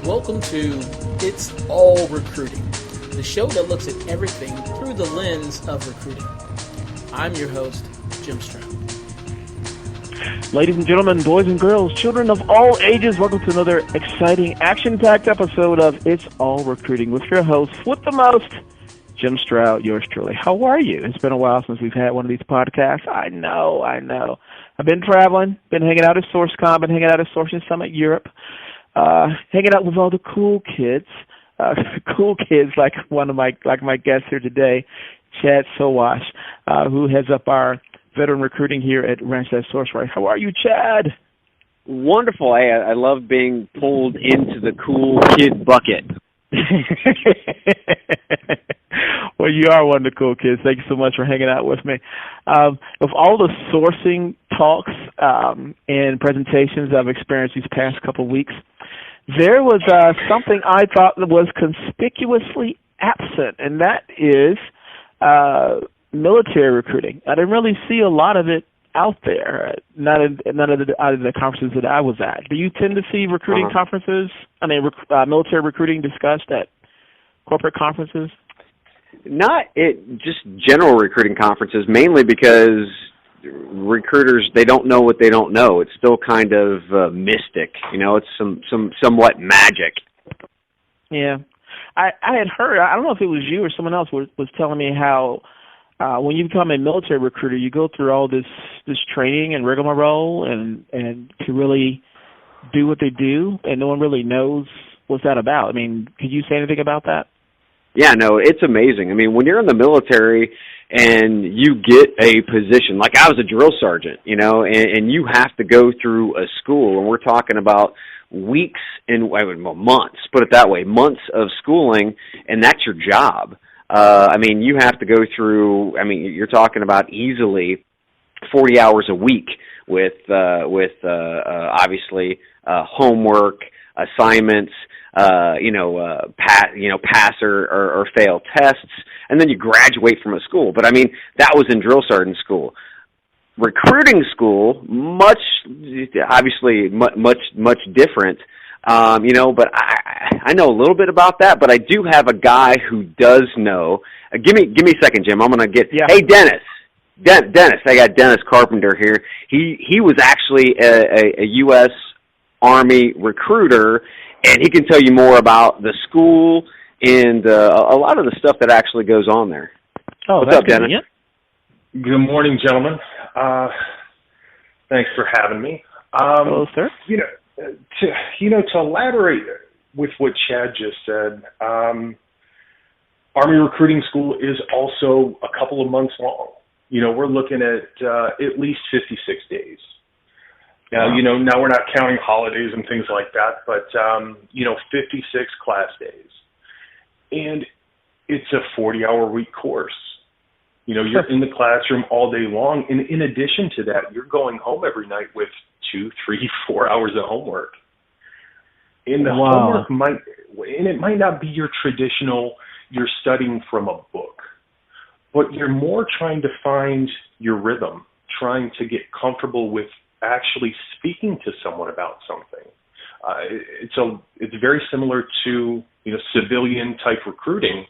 Welcome to It's All Recruiting, the show that looks at everything through the lens of recruiting. I'm your host, Jim Stroud. Ladies and gentlemen, boys and girls, children of all ages, welcome to another exciting, action-packed episode of It's All Recruiting with your host, with the most, Jim Stroud, yours truly. How are you? It's been a while since we've had one of these podcasts. I know. I've been traveling, been hanging out at SourceCon, been hanging out at Sourcing Summit Europe, hanging out with all the cool kids, like my guest here today, Chad Sowash, who heads up our veteran recruiting here at Randstad SourceRight. How are you, Chad? Wonderful. I love being pulled into the cool kid bucket. Well, you are one of the cool kids. Thank you so much for hanging out with me. Of all the sourcing talks and presentations I've experienced these past couple of weeks, there was something I thought was conspicuously absent, and that is military recruiting. I didn't really see a lot of it out there, none of the conferences that I was at. Do you tend to see recruiting conferences, military recruiting discussed at corporate conferences? Not just general recruiting conferences, mainly because recruiters, they don't know what they don't know. It's still kind of mystic, it's somewhat magic. Yeah. I had heard, I don't know if it was you or someone else was telling me how when you become a military recruiter, you go through all this training and rigmarole and to really do what they do, and no one really knows what's that about. I mean, could you say anything about that? Yeah, no, it's amazing. I mean, when you're in the military and you get a position, like I was a drill sergeant, and you have to go through a school, and we're talking about weeks and months, put it that way, months of schooling, and that's your job. You have to go through, you're talking about easily 40 hours a week with obviously homework, assignments, pass or fail tests, and then you graduate from a school. But that was in drill sergeant school. Recruiting school, much different. But I know a little bit about that, but I do have a guy who does know. Give me a second, Jim. I'm going to get. Yeah. Hey, Dennis. Dennis, I got Dennis Carpenter here. He was actually a U.S. Army recruiter, and he can tell you more about the school and a lot of the stuff that actually goes on there. Oh, what's up, Dennis? Good morning, gentlemen. Thanks for having me. Hello, sir. To elaborate with what Chad just said, Army recruiting school is also a couple of months long. We're looking at least 56 days. Now we're not counting holidays and things like that, but 56 class days. And it's a 40-hour week course. You're in the classroom all day long, and in addition to that, you're going home every night with 2, 3, 4 hours of homework. And the homework might not be your traditional, you're studying from a book, but you're more trying to find your rhythm, trying to get comfortable with actually speaking to someone about something. It's very similar to civilian type recruiting.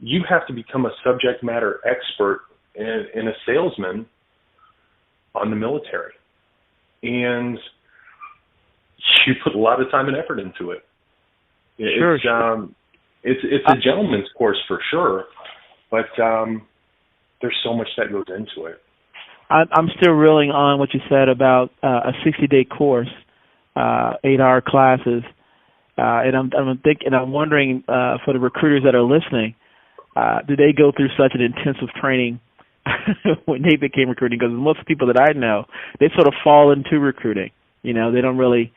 You have to become a subject matter expert and a salesman on the military. And you put a lot of time and effort into it. Sure. It's a gentleman's course for sure, but there's so much that goes into it. I'm still reeling on what you said about a 60-day course, 8-hour classes, and I'm wondering for the recruiters that are listening, do they go through such an intensive training when they became recruiting? Because most people that I know, they sort of fall into recruiting. They don't really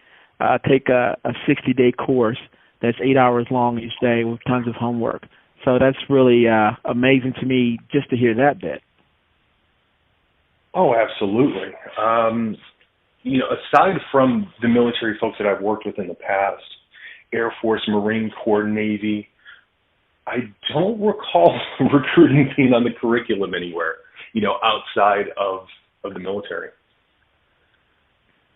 take a 60-day course that's 8 hours long each day with tons of homework. So that's really amazing to me just to hear that bit. Oh, absolutely. Aside from the military folks that I've worked with in the past, Air Force, Marine Corps, Navy, I don't recall recruiting being on the curriculum anywhere, outside of the military.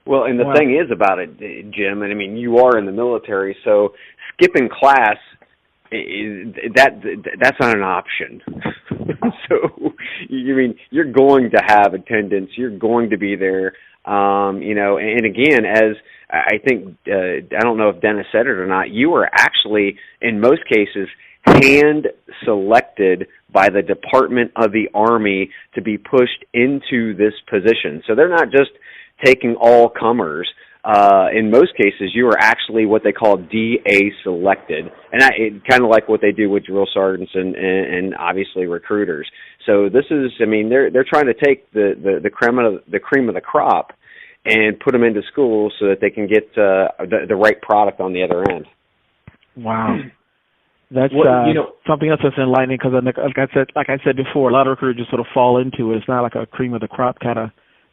Well, and the Wow. thing is about it, Jim, and I mean, you are in the military, so skipping class, that's not an option. So, you mean, you're going to have attendance, you're going to be there, and again, as I think, I don't know if Dennis said it or not, you are actually, in most cases, hand-selected by the Department of the Army to be pushed into this position. So they're not just taking all comers. In most cases, you are actually what they call DA selected, and kind of like what they do with drill sergeants and obviously recruiters. So this is, I mean, they're trying to take the cream of the crop and put them into schools so that they can get the right product on the other end. Wow. That's something else that's enlightening because, like I said before, a lot of recruiters just sort of fall into it. It's not like a cream of the crop kind of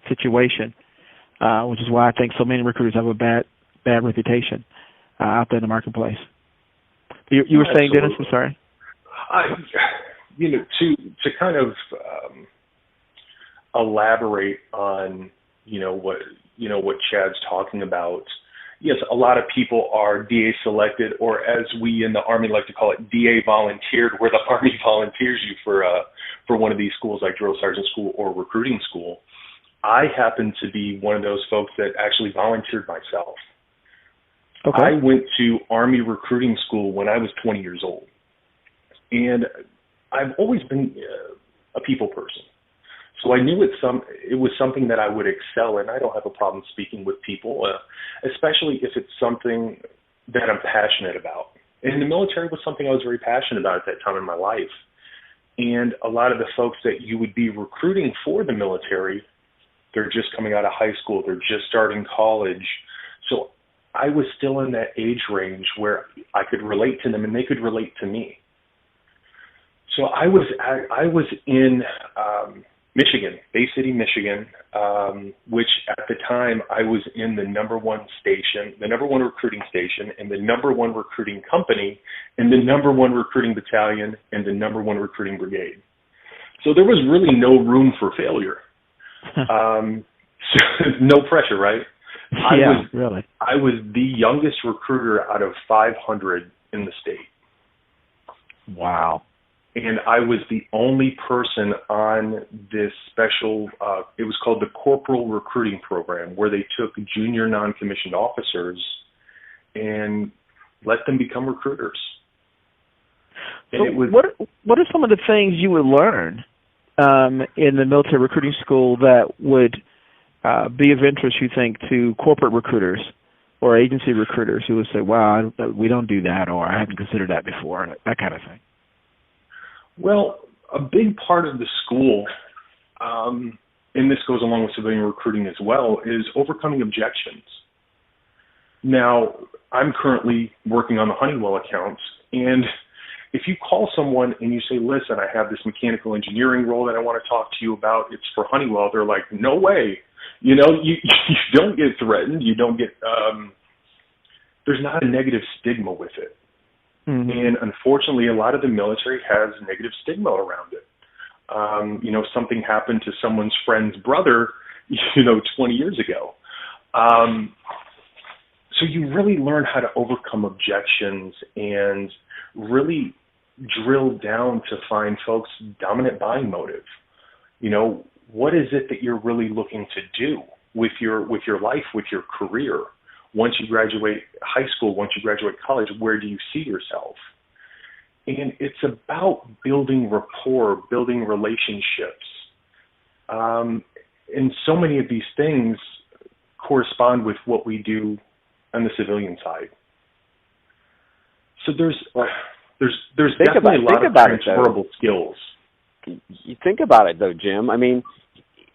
situation, which is why I think so many recruiters have a bad reputation out there in the marketplace. You were saying, Dennis? I'm sorry. To kind of elaborate on what Chad's talking about. Yes, a lot of people are DA selected, or as we in the Army like to call it, DA volunteered, where the Army volunteers you for one of these schools like drill sergeant school or recruiting school. I happen to be one of those folks that actually volunteered myself. Okay. I went to Army recruiting school when I was 20 years old, and I've always been a people person. So I knew it was something that I would excel in. I don't have a problem speaking with people, especially if it's something that I'm passionate about. And the military was something I was very passionate about at that time in my life. And a lot of the folks that you would be recruiting for the military, they're just coming out of high school, they're just starting college. So I was still in that age range where I could relate to them and they could relate to me. So I was in Michigan, Bay City, Michigan, which at the time I was in the number one recruiting station, and the number one recruiting company, and the number one recruiting battalion, and the number one recruiting brigade. So there was really no room for failure. So no pressure, right? Really. I was the youngest recruiter out of 500 in the state. Wow. And I was the only person on this special, it was called the Corporal Recruiting Program, where they took junior non-commissioned officers and let them become recruiters. And so what are some of the things you would learn in the military recruiting school that would be of interest, you think, to corporate recruiters or agency recruiters who would say, wow, we don't do that, or I haven't considered that before, that kind of thing? Well, a big part of the school, and this goes along with civilian recruiting as well, is overcoming objections. Now, I'm currently working on the Honeywell accounts, and if you call someone and you say, listen, I have this mechanical engineering role that I want to talk to you about, it's for Honeywell, they're like, no way. You don't get threatened. You don't get, there's not a negative stigma with it. Mm-hmm. And unfortunately, a lot of the military has negative stigma around it. Something happened to someone's friend's brother, 20 years ago. So you really learn how to overcome objections and really drill down to find folks' dominant buying motive. What is it that you're really looking to do with your life, with your career? Once you graduate high school, once you graduate college, where do you see yourself? And it's about building rapport, building relationships. And so many of these things correspond with what we do on the civilian side. So there's definitely a lot of transferable skills. You think about it, though, Jim. I mean,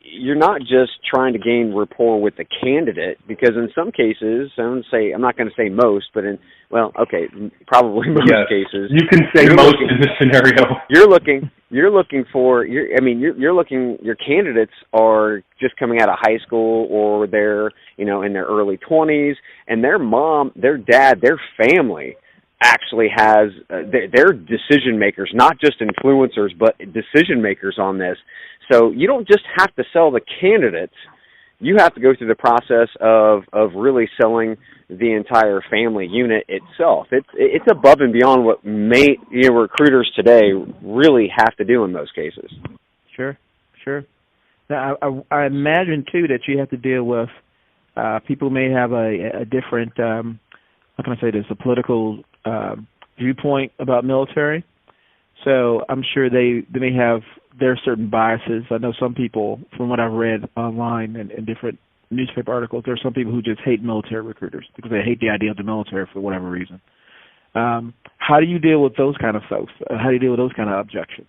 you're not just trying to gain rapport with the candidate, because in some cases, I'm not going to say most, but probably most cases. You can say most in this scenario. Your candidates are just coming out of high school, or they're, in their early 20s, and their mom, their dad, their family actually has, they're decision makers, not just influencers, but decision makers on this. So you don't just have to sell the candidates, you have to go through the process of really selling the entire family unit itself. It's above and beyond what recruiters today really have to do in most cases. Sure. Now, I imagine too that you have to deal with people who may have a different, how can I say this, a political viewpoint about military. So I'm sure they may have their certain biases. I know some people, from what I've read online and in different newspaper articles, there are some people who just hate military recruiters because they hate the idea of the military for whatever reason. How do you deal with those kind of folks? How do you deal with those kind of objections?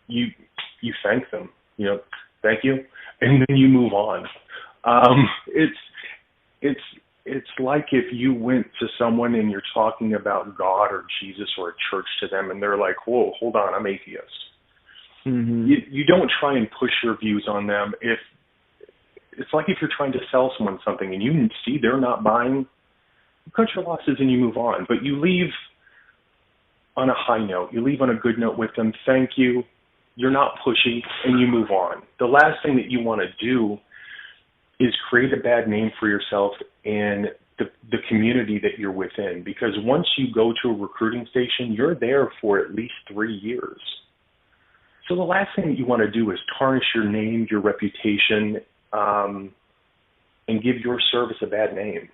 You thank them, thank you, and then you move on. It's like if you went to someone and you're talking about God or Jesus or a church to them, and they're like, "Whoa, hold on, I'm atheist." Mm-hmm. You don't try and push your views on them. It's like if you're trying to sell someone something and you see they're not buying, you cut your losses and you move on. But you leave on a high note. You leave on a good note with them. Thank you. You're not pushy, and you move on. The last thing that you want to do is create a bad name for yourself and the community that you're within. Because once you go to a recruiting station, you're there for at least 3 years. So the last thing that you want to do is tarnish your name, your reputation, and give your service a bad name.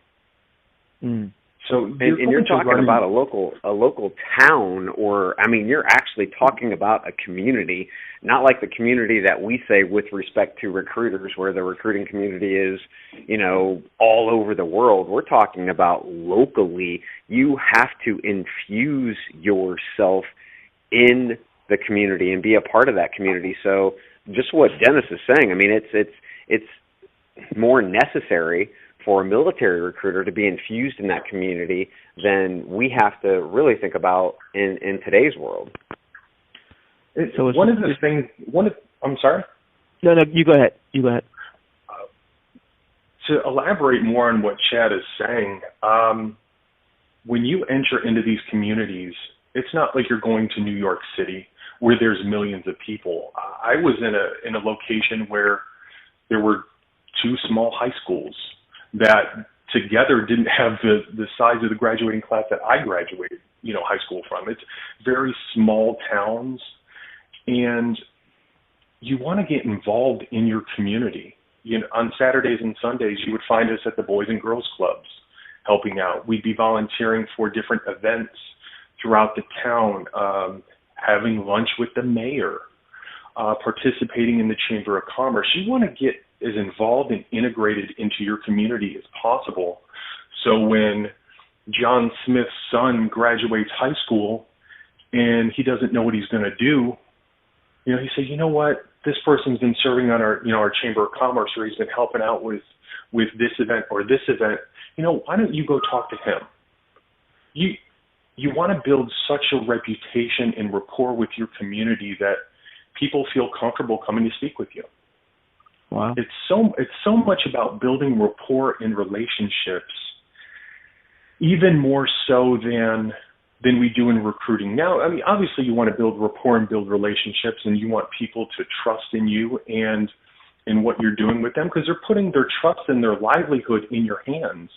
Mm. So you're talking about a local town, you're actually talking about a community, not like the community that we say with respect to recruiters, where the recruiting community is, all over the world. We're talking about locally. You have to infuse yourself in the community and be a part of that community. So just what Dennis is saying, it's more necessary for a military recruiter to be infused in that community than we have to really think about in today's world. So I'm sorry? No, you go ahead. To elaborate more on what Chad is saying, when you enter into these communities, it's not like you're going to New York City where there's millions of people. I was in a location where there were 2 small high schools that together didn't have the size of the graduating class that I graduated, high school from. It's very small towns, and you want to get involved in your community. On Saturdays and Sundays, you would find us at the Boys and Girls Clubs helping out. We'd be volunteering for different events throughout the town, having lunch with the mayor, participating in the Chamber of Commerce. You want to get as involved and integrated into your community as possible. So when John Smith's son graduates high school and he doesn't know what he's going to do, he says, you know what, this person's been serving on our Chamber of Commerce, or he's been helping out with this event or this event. Why don't you go talk to him? You want to build such a reputation and rapport with your community that people feel comfortable coming to speak with you. Wow. It's so much about building rapport and relationships, even more so than we do in recruiting. Now, obviously you want to build rapport and build relationships, and you want people to trust in you and in what you're doing with them, because they're putting their trust and their livelihood in your hands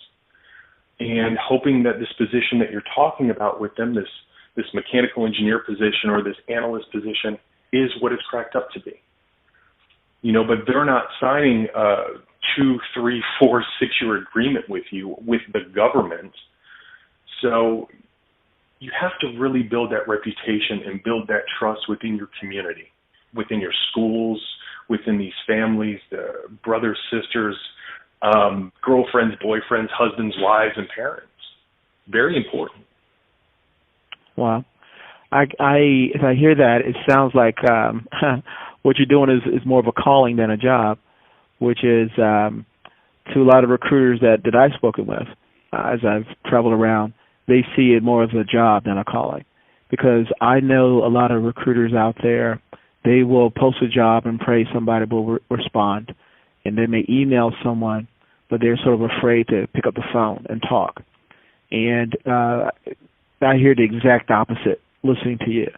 and hoping that this position that you're talking about with them, this mechanical engineer position or this analyst position, is what it's cracked up to be. But they're not signing a 2, 3, 4, 6-year agreement with you, with the government. So you have to really build that reputation and build that trust within your community, within your schools, within these families, the brothers, sisters, girlfriends, boyfriends, husbands, wives, and parents. Very important. Wow. If I hear that, it sounds like what you're doing is more of a calling than a job, which is to a lot of recruiters that I've spoken with as I've traveled around, they see it more as a job than a calling. Because I know a lot of recruiters out there, they will post a job and pray somebody will respond. And they may email someone, but they're sort of afraid to pick up the phone and talk. And I hear the exact opposite listening to you.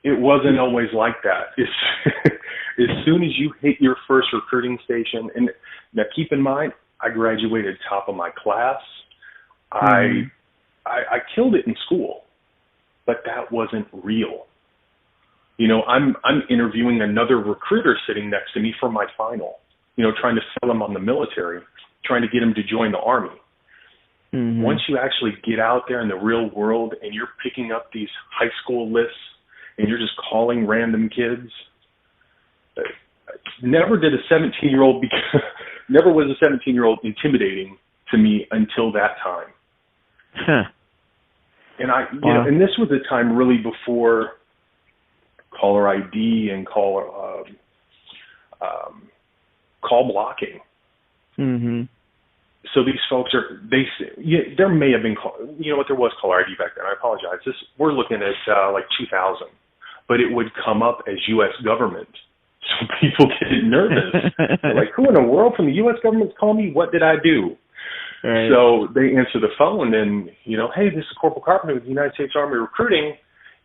It it wasn't always like that. As soon as you hit your first recruiting station, and now keep in mind, I graduated top of my class. I killed it in school, but that wasn't real. You know, I'm interviewing another recruiter sitting next to me for my final, you know, trying to sell him on the military, trying to get him to join the Army. Mm-hmm. Once you actually get out there in the real world and you're picking up these high school lists and you're just calling random kids, never was a 17-year-old intimidating to me until that time. Huh. And you know, and this was a time really before caller ID and call blocking. Mm-hmm. So these folks there may have been, you know what, there was caller ID back then. I apologize. We're looking at like 2000, but it would come up as U.S. government. So people get nervous. They're like, who in the world from the U.S. government's calling me? What did I do? Right. So they answer the phone and, you know, hey, this is Corporal Carpenter with the United States Army Recruiting.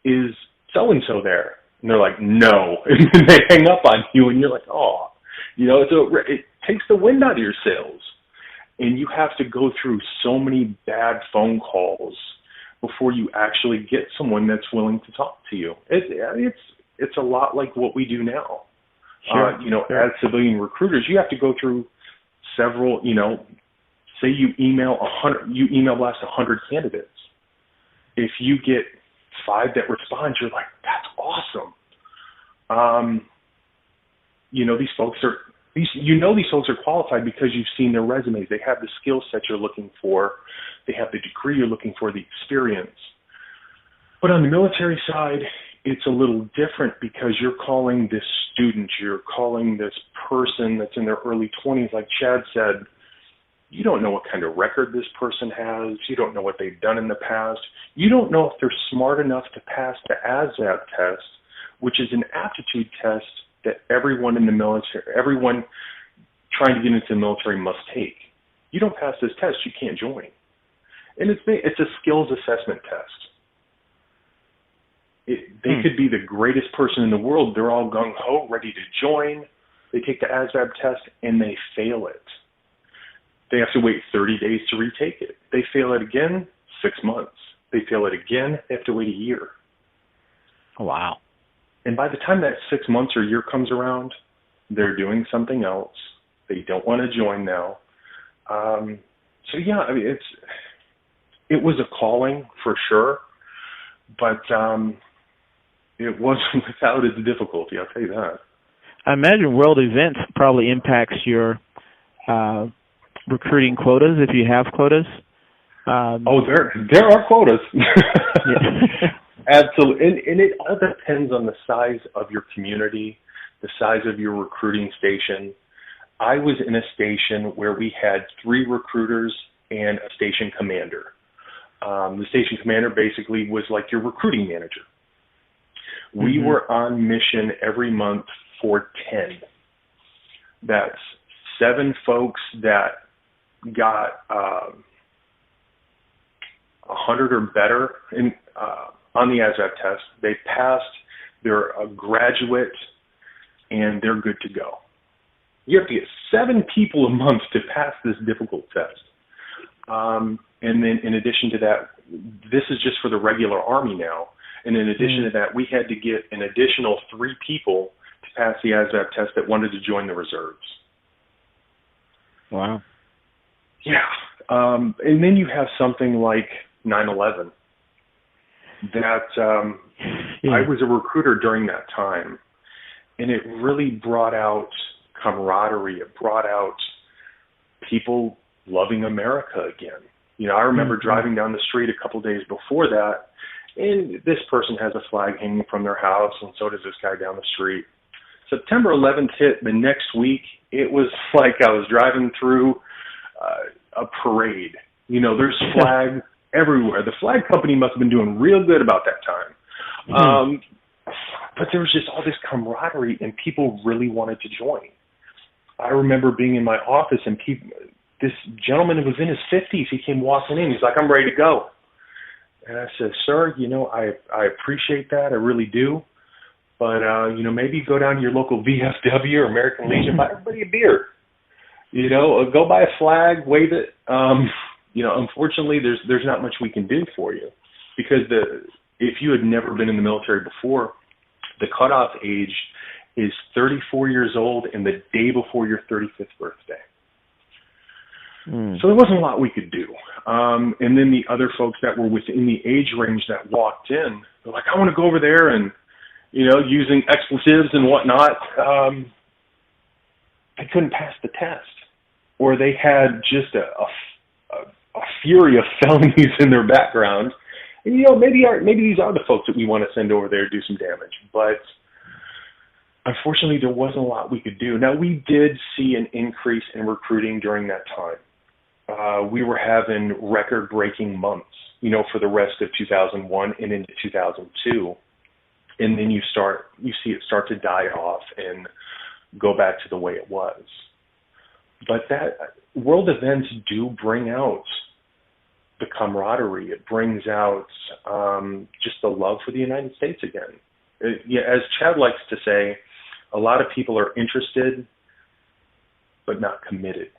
Is so-and-so there? And they're like, no. And then they hang up on you and you're like, oh. You know, it takes the wind out of your sails. And you have to go through so many bad phone calls before you actually get someone that's willing to talk to you. It's a lot like what we do now. Sure. You know, as civilian recruiters, you have to go through several, you know, say you email blast 100 candidates. If you get 5 that respond, you're like, that's awesome. You know, these folks are qualified because you've seen their resumes. They have the skill set you're looking for. They have the degree you're looking for, the experience. But on the military side, it's a little different because you're calling this student, you're calling this person that's in their early 20s, like Chad said. You don't know what kind of record this person has. You don't know what they've done in the past. You don't know if they're smart enough to pass the ASVAB test, which is an aptitude test that everyone in the military, everyone trying to get into the military must take. You don't pass this test, you can't join. And it's a skills assessment test. They could be the greatest person in the world. They're all gung-ho, ready to join. They take the ASVAB test, and they fail it. They have to wait 30 days to retake it. They fail it again, 6 months. They fail it again, they have to wait a year. Wow. And by the time that 6 months or year comes around, they're doing something else. They don't want to join now. So, yeah, I mean, it was a calling for sure, but it wasn't without its difficulty, I'll tell you that. I imagine world events probably impacts your recruiting quotas, if you have quotas. There are quotas. Absolutely. And it all depends on the size of your community, the size of your recruiting station. I was in a station where we had 3 recruiters and a station commander. The station commander basically was like your recruiting manager. We were on mission every month for 10. That's 7 folks that got 100 or better on the ASVAB test. They passed, they're a graduate, and they're good to go. You have to get 7 people a month to pass this difficult test. And then in addition to that, this is just for the regular Army now. And in addition to that, we had to get an additional 3 people to pass the ASVAB test that wanted to join the reserves. Wow. Yeah. And then you have something like 9/11. I was a recruiter during that time, and it really brought out camaraderie. It brought out people loving America again. You know, I remember driving down the street a couple days before that, and this person has a flag hanging from their house, and so does this guy down the street. September 11th hit the next week. It was like I was driving through a parade. You know, there's flags everywhere. The flag company must have been doing real good about that time. But there was just all this camaraderie, and people really wanted to join. I remember being in my office, and this gentleman who was in his 50s, he came walking in. He's like, I'm ready to go. And I said, sir, you know, I appreciate that. I really do. But, maybe go down to your local VFW or American Legion, buy everybody a beer. Go buy a flag, wave it. Unfortunately, there's not much we can do for you, because if you had never been in the military before, the cutoff age is 34 years old and the day before your 35th birthday. So there wasn't a lot we could do. And then the other folks that were within the age range that walked in, they're like, I want to go over there and, using expletives and whatnot. They couldn't pass the test, or they had just a fury of felonies in their background. And, maybe these are the folks that we want to send over there to do some damage. But unfortunately, there wasn't a lot we could do. Now, we did see an increase in recruiting during that time. We were having record-breaking months, for the rest of 2001 and into 2002. And then you see it start to die off and go back to the way it was. But that world events do bring out the camaraderie. It brings out just the love for the United States again. As Chad likes to say, a lot of people are interested but not committed.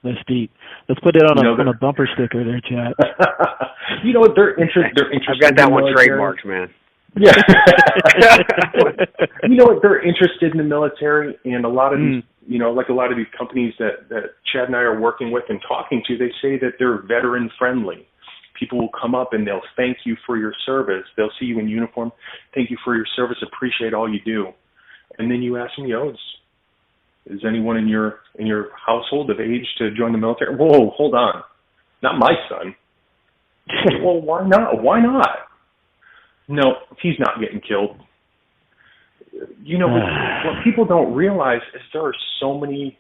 That's deep. Let's put it on a bumper sticker there, Chad. They're interested. I've got that one trademarked, man. Yeah. They're interested in the military, and a lot of these, like a lot of these companies that Chad and I are working with and talking to, they say that they're veteran friendly. People will come up and they'll thank you for your service. They'll see you in uniform, thank you for your service, appreciate all you do. And then you ask them, is anyone in your household of age to join the military? Whoa, hold on. Not my son. Well, why not? Why not? No, he's not getting killed. What people don't realize is there are so many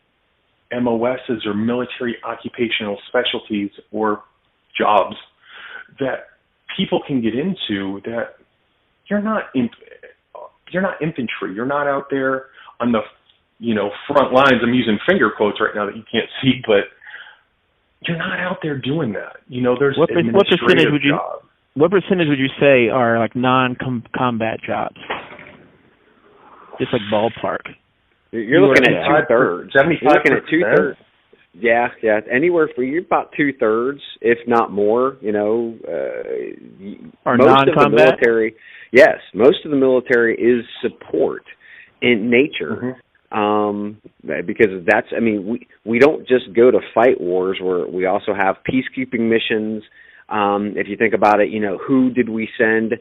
MOSs or military occupational specialties or jobs that people can get into that you're not infantry. You're not out there on the front lines. I'm using finger quotes right now that you can't see, but you're not out there doing that. There's administrative jobs. What percentage would you say are like non-combat jobs? Just like ballpark. You're looking at 2/3. 75%. You're looking at 2/3. Yeah. Anywhere for you, about 2/3, if not more. Are most non-combat? of the military. Yes, most of the military is support in nature. Because we don't just go to fight wars. We also have peacekeeping missions. If you think about it, who did we send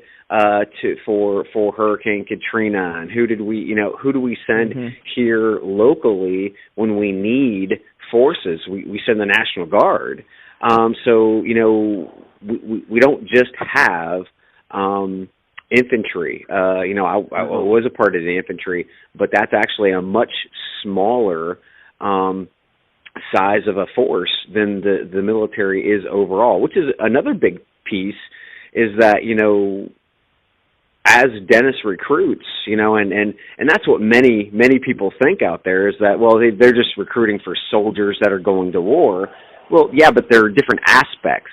for Hurricane Katrina, and who do we send here locally when we need forces? We send the National Guard. So we don't just have infantry. I was a part of the infantry, but that's actually a much smaller size of a force than the military is overall, which is another big piece, is that, as Dennis recruits, and that's what many people think out there, is that, well, they're just recruiting for soldiers that are going to war. Well, yeah, but there are different aspects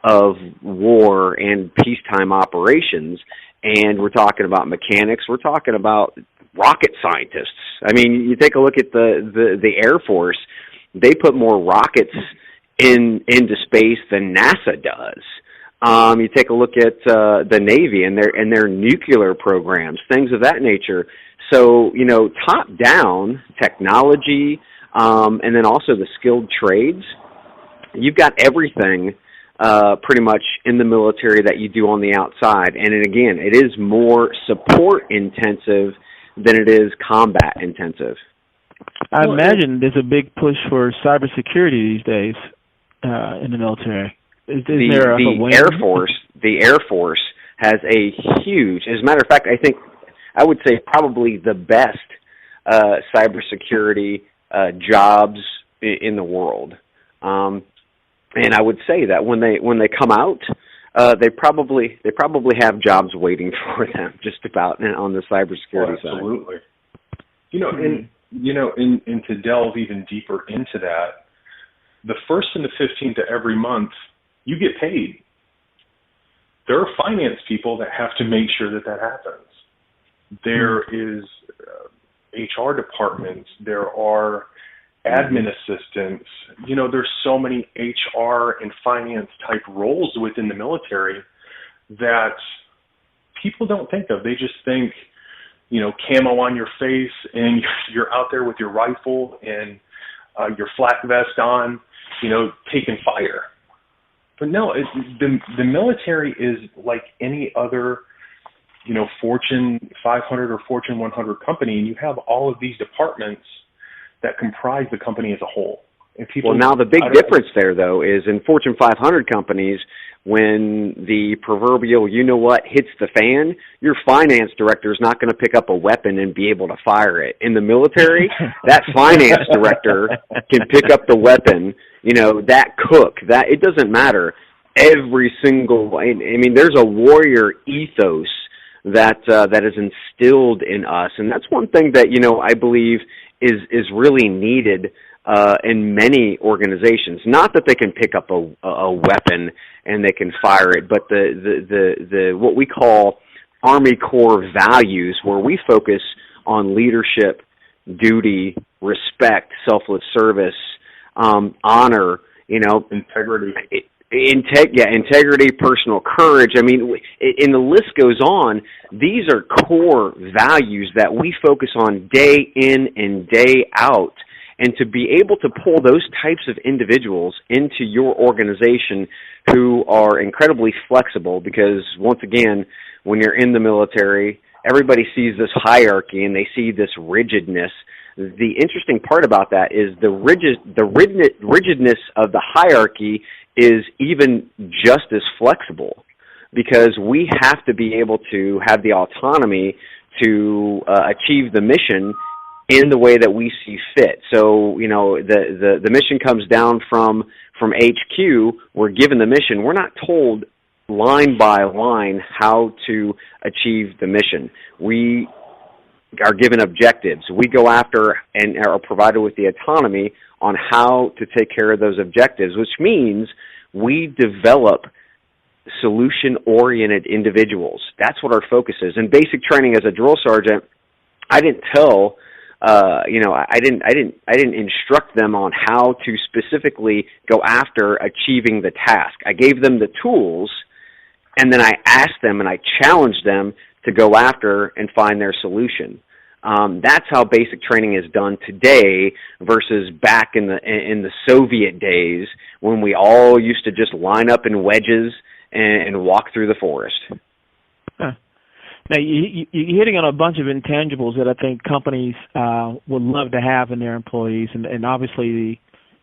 of war and peacetime operations, and we're talking about mechanics, we're talking about rocket scientists. I mean, you take a look at the Air Force, they put more rockets into space than NASA does. You take a look at the Navy and their nuclear programs, things of that nature. So, top-down technology, and then also the skilled trades, you've got everything pretty much in the military that you do on the outside. And again, it is more support-intensive than it is combat-intensive. I imagine there's a big push for cybersecurity these days in the military. The Air Force has a huge, as a matter of fact, I would say probably the best cybersecurity jobs in the world. And I would say that when they come out, they probably have jobs waiting for them, just about, on the cybersecurity side. Absolutely. And to delve even deeper into that, the 1st and the 15th of every month, you get paid. There are finance people that have to make sure that happens. There is HR departments. There are admin assistants. There's so many HR and finance type roles within the military that people don't think of. They just think, camo on your face and you're out there with your rifle and your flak vest on, taking fire. But no, the military is like any other, Fortune 500 or Fortune 100 company, and you have all of these departments that comprise the company as a whole. And people, well, now the big difference there, though, is in Fortune 500 companies, when the proverbial hits the fan, your finance director is not going to pick up a weapon and be able to fire it. In the military, that finance director can pick up the weapon, that cook, that it doesn't matter. Every single, there's a warrior ethos that is instilled in us, and that's one thing that I believe is really needed in many organizations. Not that they can pick up a weapon and they can fire it, but the what we call Army Corps values, where we focus on leadership, duty, respect, selfless service, honor, integrity. Integrity, personal courage. And the list goes on. These are core values that we focus on day in and day out. And to be able to pull those types of individuals into your organization who are incredibly flexible, because once again, when you're in the military, everybody sees this hierarchy and they see this rigidness. The interesting part about that is the rigidness of the hierarchy is even just as flexible, because we have to be able to have the autonomy to achieve the mission in the way that we see fit. So, the mission comes down from HQ, we're given the mission. We're not told line by line how to achieve the mission. We are given objectives. We go after and are provided with the autonomy on how to take care of those objectives, which means we develop solution-oriented individuals. That's what our focus is. In basic training as a drill sergeant, I didn't tell I didn't instruct them on how to specifically go after achieving the task. I gave them the tools, and then I asked them and I challenged them to go after and find their solution. That's how basic training is done today versus back in the Soviet days when we all used to just line up in wedges and walk through the forest. Huh. Now, you're hitting on a bunch of intangibles that I think companies would love to have in their employees, and obviously the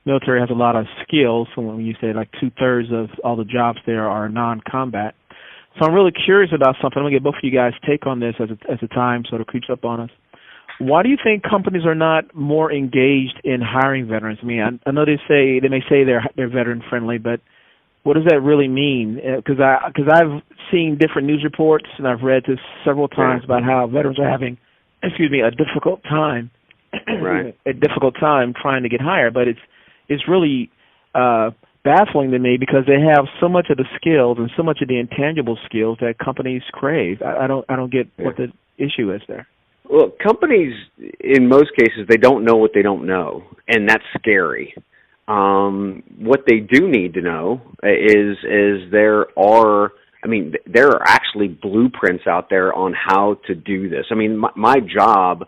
military has a lot of skills. So when you say like 2/3 of all the jobs there are non-combat. So I'm really curious about something. I'm going to get both of you guys' take on this as the time sort of creeps up on us. Why do you think companies are not more engaged in hiring veterans? I know they may say they're veteran friendly, but what does that really mean? Because I've seen different news reports and I've read this several times about how veterans are having, a difficult time, right? A difficult time trying to get hired. But it's really baffling to me because they have so much of the skills and so much of the intangible skills that companies crave. I don't get what the issue is there. Well, companies, in most cases, they don't know what they don't know, and that's scary. What they do need to know is there are actually blueprints out there on how to do this. My job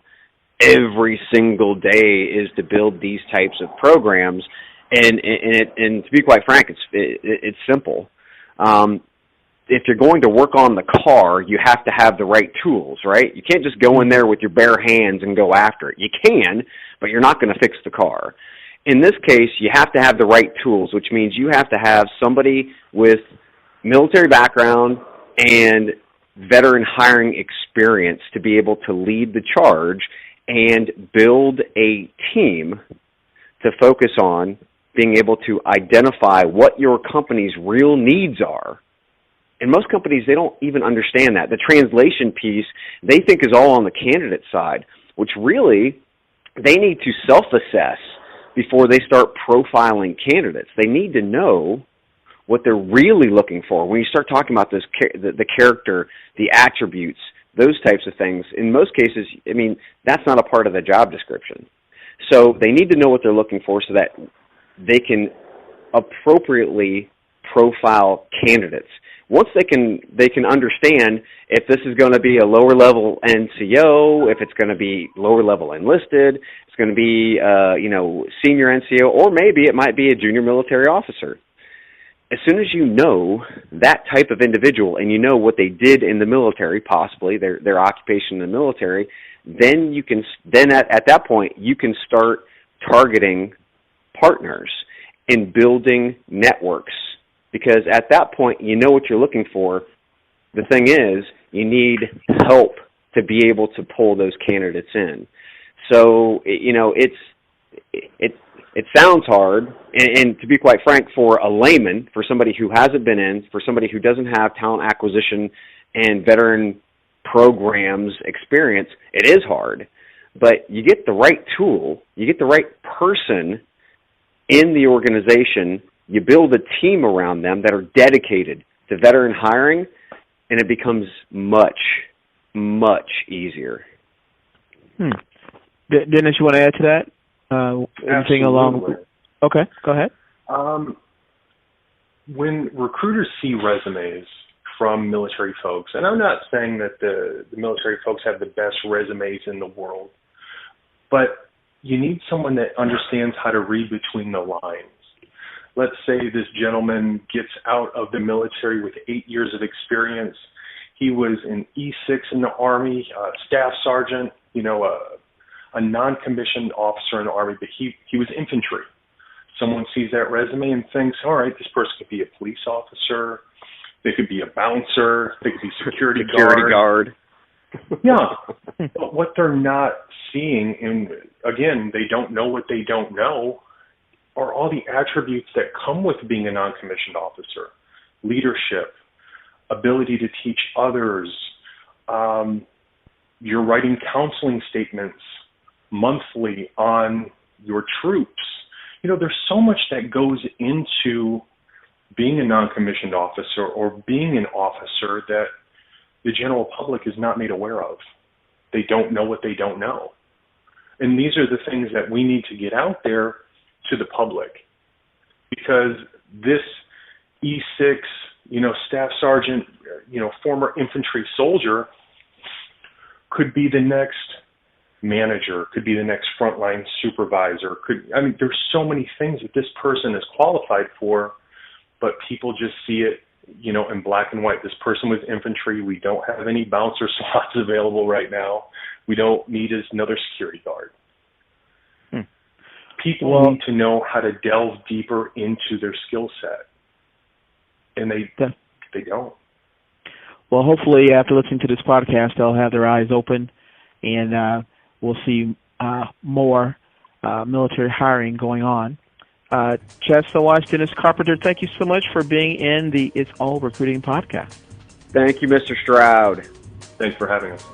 every single day is to build these types of programs, and to be quite frank, it's simple. If you're going to work on the car, you have to have the right tools, right? You can't just go in there with your bare hands and go after it. You can, but you're not going to fix the car. In this case, you have to have the right tools, which means you have to have somebody with military background and veteran hiring experience to be able to lead the charge and build a team to focus on being able to identify what your company's real needs are. And most companies, they don't even understand that. The translation piece, they think is all on the candidate side, which really they need to self-assess before they start profiling candidates. They need to know what they're really looking for. When you start talking about this, the character, the attributes, those types of things. In most cases, I mean, that's not a part of the job description. So they need to know what they're looking for so that they can appropriately profile candidates. Once they can understand if this is going to be a lower level NCO, if it's going to be lower level enlisted, it's going to be senior NCO, or maybe it might be a junior military officer. As soon as you know that type of individual and you know what they did in the military, possibly their occupation in the military, then at that point you can start targeting partners and building networks. Because at that point, you know what you're looking for. The thing is, you need help to be able to pull those candidates in. So, it sounds hard, and to be quite frank, for a layman, for somebody who hasn't been in, for somebody who doesn't have talent acquisition and veteran programs experience, it is hard. But you get the right tool, you get the right person in the organization, you build a team around them that are dedicated to veteran hiring, and it becomes much, much easier. Dennis, you want to add to that? Anything along? Okay, go ahead. When recruiters see resumes from military folks, and I'm not saying that the military folks have the best resumes in the world, but you need someone that understands how to read between the lines. Let's say this gentleman gets out of the military with 8 years of experience. He was an E6 in the Army, staff sergeant, a non-commissioned officer in the Army, but he was infantry. Someone sees that resume and thinks, all right, this person could be a police officer, they could be a bouncer, they could be security guard. Yeah, but what they're not seeing, and again, they don't know what they don't know, are all the attributes that come with being a non-commissioned officer: leadership, ability to teach others. You're writing counseling statements monthly on your troops. There's so much that goes into being a non-commissioned officer or being an officer that the general public is not made aware of. They don't know what they don't know. And these are the things that we need to get out there to the public, because this E6, staff sergeant, former infantry soldier could be the next manager, could be the next frontline supervisor. There's so many things that this person is qualified for, but people just see it, in black and white. This person was infantry. We don't have any bouncer slots available right now. We don't need another security guard. People need to know how to delve deeper into their skill set, and they don't. Well, hopefully after listening to this podcast, they'll have their eyes open, and we'll see more military hiring going on. Chad Stowatch, Dennis Carpenter, thank you so much for being in the It's All Recruiting podcast. Thank you, Mr. Stroud. Thanks for having us.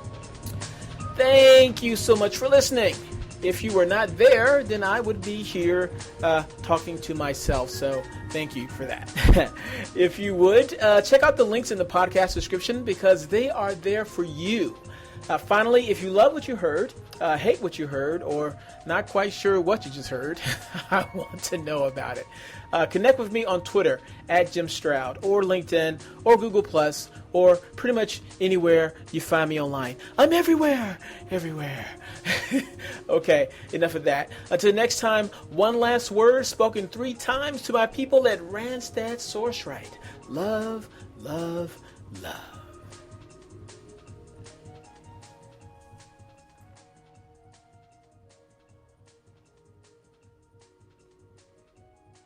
Thank you so much for listening. If you were not there, then I would be here talking to myself. So thank you for that. If you would, check out the links in the podcast description, because they are there for you. Finally, if you love what you heard, hate what you heard, or not quite sure what you just heard, I want to know about it. Connect with me on Twitter @Jim Stroud, or LinkedIn, or Google+, or pretty much anywhere you find me online. I'm everywhere. Okay, enough of that. Until next time, one last word spoken 3 times to my people at Randstad Sourceright. Love, love, love.